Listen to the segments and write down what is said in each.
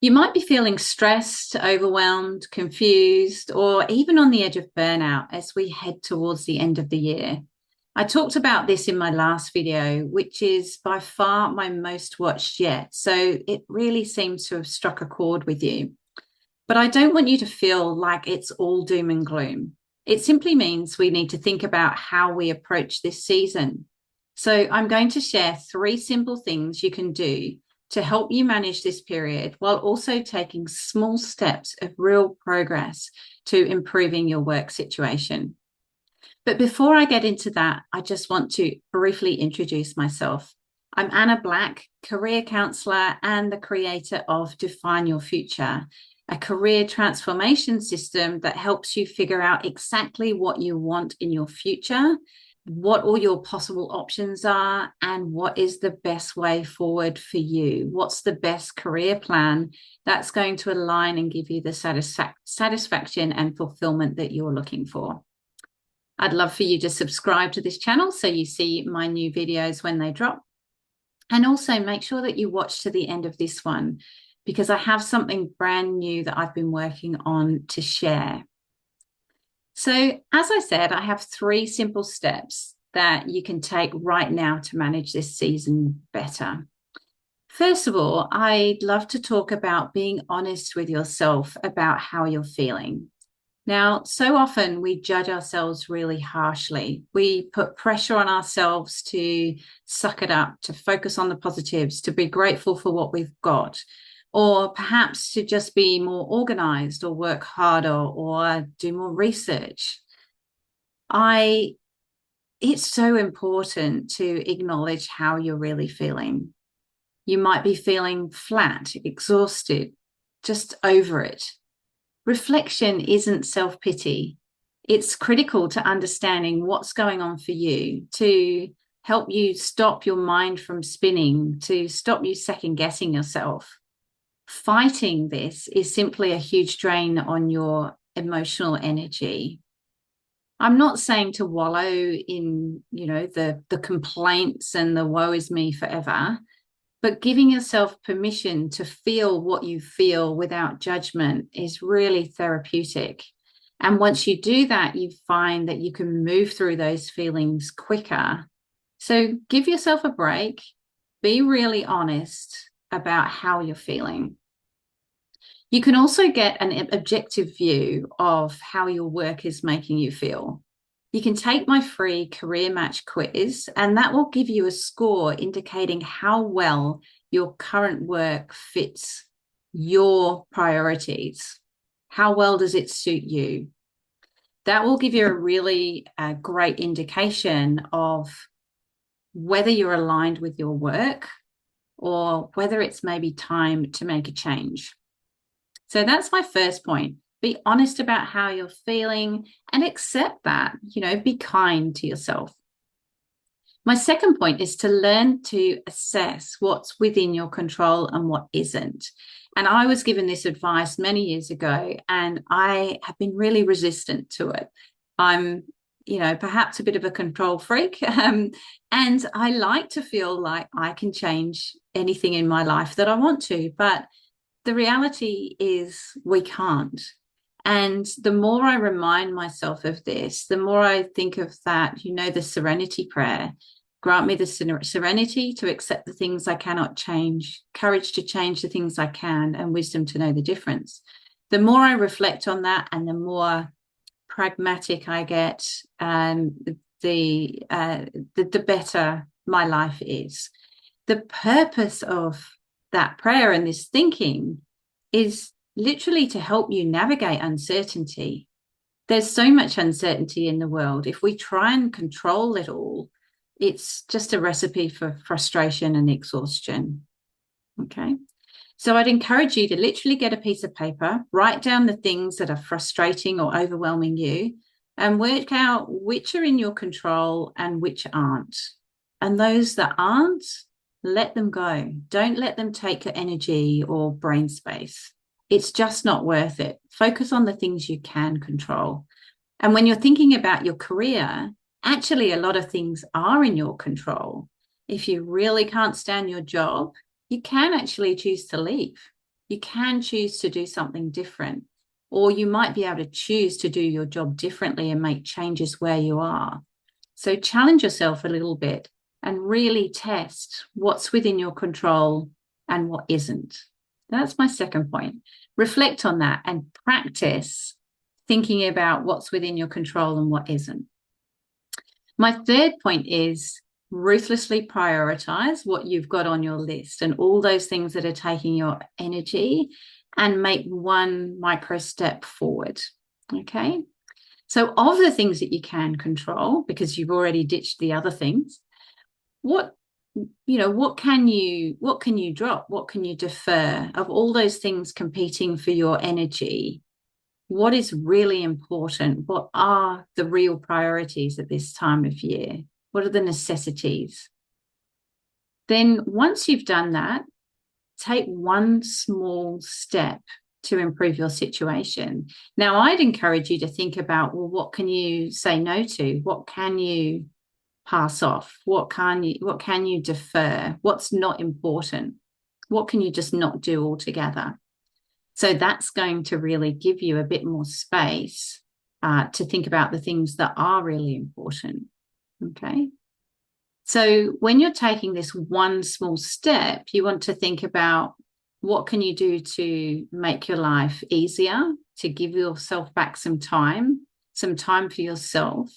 You might be feeling stressed, overwhelmed, confused, or even on the edge of burnout as we head towards the end of the year. I talked about this in my last video, which is by far my most watched yet. So it really seems to have struck a chord with you. But I don't want you to feel like it's all doom and gloom. It simply means we need to think about how we approach this season. So I'm going to share three simple things you can do to help you manage this period while also taking small steps of real progress to improving your work situation. But before I get into that, I just want to briefly introduce myself. I'm Anna Black, career counsellor and the creator of Define Your Future, a career transformation system that helps you figure out exactly what you want in your future, what all your possible options are, and what is the best way forward for you. What's the best career plan that's going to align and give you the satisfaction and fulfillment that you're looking for. I'd love for you to subscribe to this channel so you see my new videos when they drop. And also make sure that you watch to the end of this one, because I have something brand new that I've been working on to share. So, as I said, I have three simple steps that you can take right now to manage this season better. First of all, I'd love to talk about being honest with yourself about how you're feeling. Now, so often we judge ourselves really harshly. We put pressure on ourselves to suck it up, to focus on the positives, to be grateful for what we've got, or perhaps to just be more organized or work harder or do more research. It's so important to acknowledge how you're really feeling. You might be feeling flat, exhausted, just over it. Reflection isn't self-pity. It's critical to understanding what's going on for you, to help you stop your mind from spinning, to stop you second-guessing yourself. Fighting this is simply a huge drain on your emotional energy. I'm not saying to wallow in, the complaints and the woe is me forever, but giving yourself permission to feel what you feel without judgment is really therapeutic. And once you do that, you find that you can move through those feelings quicker. So give yourself a break, be really honest about how you're feeling. You can also get an objective view of how your work is making you feel. You can take my free career match quiz, and that will give you a score indicating how well your current work fits your priorities. How well does it suit you? That will give you a really great indication of whether you're aligned with your work or whether it's maybe time to make a change. So that's my first point. Be honest about how you're feeling and accept that, be kind to yourself. My second point is to learn to assess what's within your control and what isn't. And I was given this advice many years ago, and I have been really resistant to it. I'm, perhaps a bit of a control freak. And I like to feel like I can change anything in my life that I want to. But the reality is we can't. And the more I remind myself of this, the more I think of that, the serenity prayer. Grant me the serenity to accept the things I cannot change, courage to change the things I can, and wisdom to know the difference. The more I reflect on that and the more pragmatic I get, the better my life is. The purpose of that prayer and this thinking is literally to help you navigate uncertainty. There's so much uncertainty in the world. If we try and control it all, it's just a recipe for frustration and exhaustion. Okay. So I'd encourage you to literally get a piece of paper, write down the things that are frustrating or overwhelming you, and work out which are in your control and which aren't. And those that aren't, let them go. Don't let them take your energy or brain space. It's just not worth it. Focus on the things you can control. And when you're thinking about your career, actually a lot of things are in your control. If you really can't stand your job, you can actually choose to leave. You can choose to do something different, or you might be able to choose to do your job differently and make changes where you are. So challenge yourself a little bit and really test what's within your control and what isn't. That's my second point. Reflect on that and practice thinking about what's within your control and what isn't. My third point is ruthlessly prioritize what you've got on your list and all those things that are taking your energy, and make one micro step forward. Okay. So of the things that you can control, because you've already ditched the other things, what can you drop? What can you defer? Of all those things competing for your energy, what is really important? What are the real priorities at this time of year? What are the necessities? Then once you've done that, take one small step to improve your situation. Now, I'd encourage you to think about, well, what can you say no to? What can you pass off? What can you defer? What's not important? What can you just not do altogether? So that's going to really give you a bit more space to think about the things that are really important. Okay. So when you're taking this one small step, you want to think about what can you do to make your life easier, to give yourself back some time for yourself.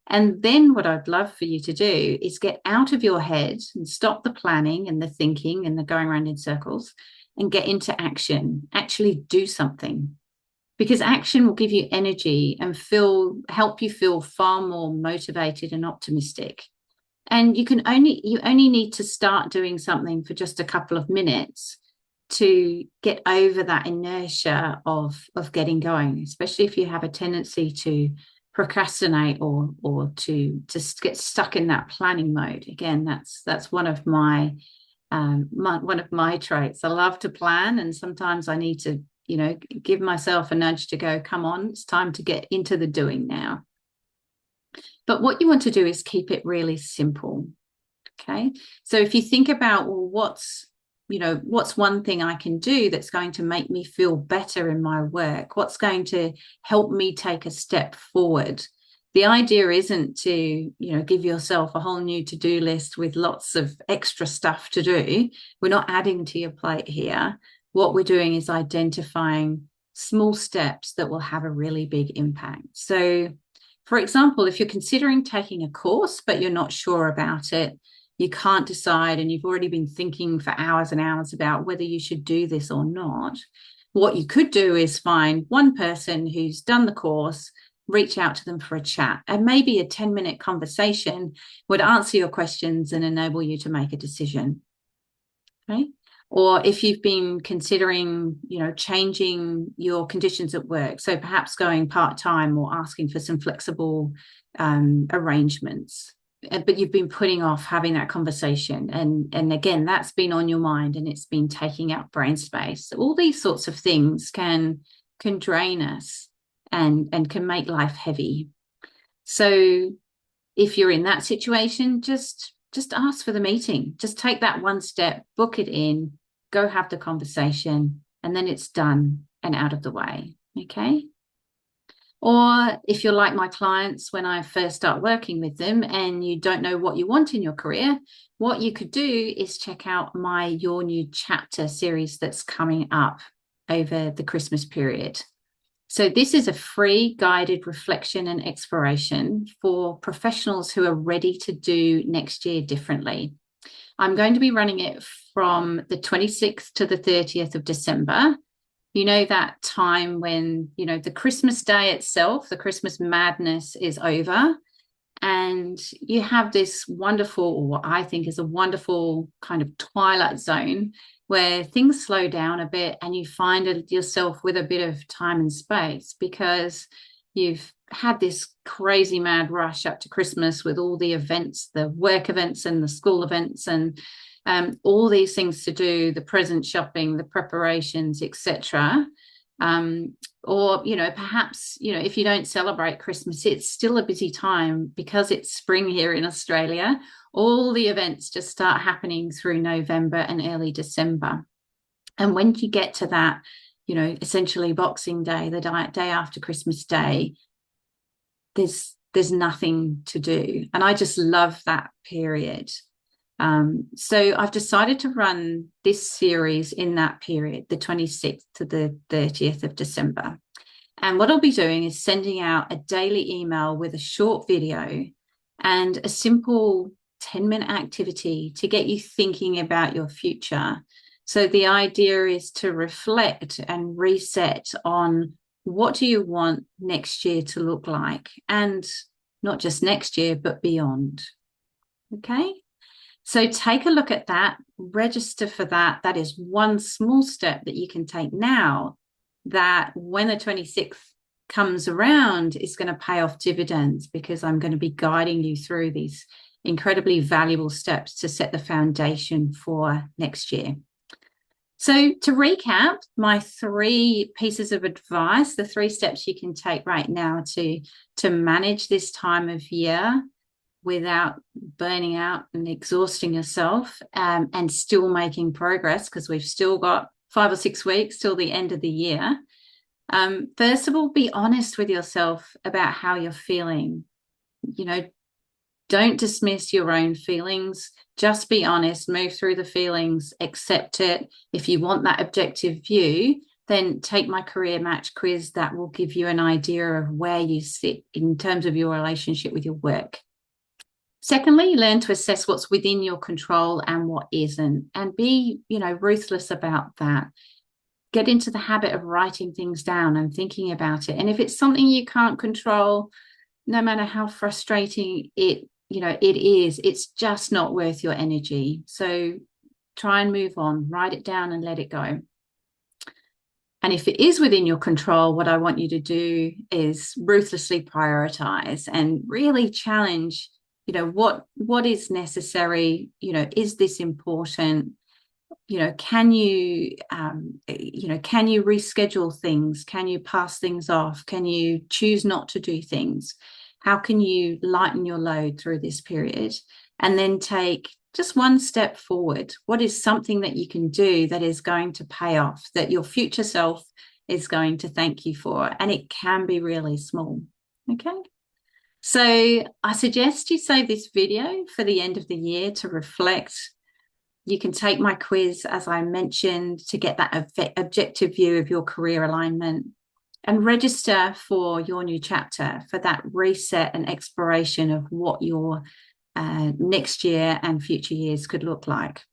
And then what I'd love for you to do is get out of your head and stop the planning and the thinking and the going around in circles and get into action. Actually do something, because action will give you energy and help you feel far more motivated and optimistic. And you only need to start doing something for just a couple of minutes to get over that inertia of getting going, especially if you have a tendency to procrastinate or to just get stuck in that planning mode. Again, that's one of my traits. I love to plan, and sometimes I need to give myself a nudge to go, come on, it's time to get into the doing now. But what you want to do is keep it really simple. Okay. So if you think about, well, what's one thing I can do that's going to make me feel better in my work? What's going to help me take a step forward? The idea isn't to, give yourself a whole new to-do list with lots of extra stuff to do. We're not adding to your plate here. What we're doing is identifying small steps that will have a really big impact. So, for example, if you're considering taking a course, but you're not sure about it, you can't decide, and you've already been thinking for hours and hours about whether you should do this or not, what you could do is find one person who's done the course, reach out to them for a chat, and maybe a 10-minute conversation would answer your questions and enable you to make a decision. Okay. Or if you've been considering, changing your conditions at work, so perhaps going part-time or asking for some flexible arrangements, but you've been putting off having that conversation. And again, that's been on your mind and it's been taking up brain space. So all these sorts of things can drain us and can make life heavy. So if you're in that situation, just ask for the meeting. Just take that one step, book it in, go have the conversation, and then it's done and out of the way. Okay. Or if you're like my clients, when I first start working with them and you don't know what you want in your career, what you could do is check out my Your New Chapter series that's coming up over the Christmas period. So this is a free guided reflection and exploration for professionals who are ready to do next year differently. I'm going to be running it from the 26th to the 30th of December. That time when, the Christmas day itself, the Christmas madness is over, and you have this wonderful, or what I think is a wonderful kind of twilight zone where things slow down a bit and you find yourself with a bit of time and space, because you've had this crazy mad rush up to Christmas with all the events, the work events and the school events, and all these things to do, the present shopping, the preparations, etc. Or perhaps if you don't celebrate Christmas, it's still a busy time because it's spring here in Australia. All the events just start happening through November and early December. And when you get to that, you know, essentially Boxing Day, the day after Christmas Day, there's nothing to do. And I just love that period. So I've decided to run this series in that period, the 26th to the 30th of December. And what I'll be doing is sending out a daily email with a short video and a simple 10-minute activity to get you thinking about your future. So the idea is to reflect and reset on what do you want next year to look like, and not just next year, but beyond. Okay? So take a look at that, register for that. That is one small step that you can take now that when the 26th comes around is going to pay off dividends, because I'm going to be guiding you through these incredibly valuable steps to set the foundation for next year. So to recap, my 3 pieces of advice, the 3 steps you can take right now to manage this time of year without burning out and exhausting yourself, and still making progress, because we've still got 5 or 6 weeks till the end of the year. First of all, be honest with yourself about how you're feeling. You know, don't dismiss your own feelings. Just be honest, move through the feelings, accept it. If you want that objective view, then take my career match quiz. That will give you an idea of where you sit in terms of your relationship with your work. Secondly, learn to assess what's within your control and what isn't, and be, you know, ruthless about that. Get into the habit of writing things down and thinking about it. And if it's something you can't control, no matter how frustrating it is, it's just not worth your energy. So try and move on, write it down and let it go. And if it is within your control, what I want you to do is ruthlessly prioritize and really challenge, you know, what is necessary. You know, is this important? You know, can you reschedule things? Can you pass things off? Can you choose not to do things? How can you lighten your load through this period? And then take just one step forward. What is something that you can do that is going to pay off, that your future self is going to thank you for? And it can be really small. Okay. So I suggest you save this video for the end of the year to reflect. You can take my quiz, as I mentioned, to get that objective view of your career alignment, and register for your new chapter, for that reset and exploration of what your next year and future years could look like.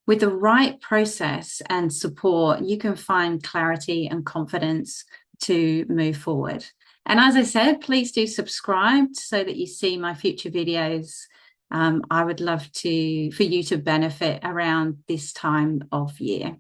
With the right process and support, you can find clarity and confidence to move forward. And as I said, please do subscribe so that you see my future videos. I would love for you to benefit around this time of year.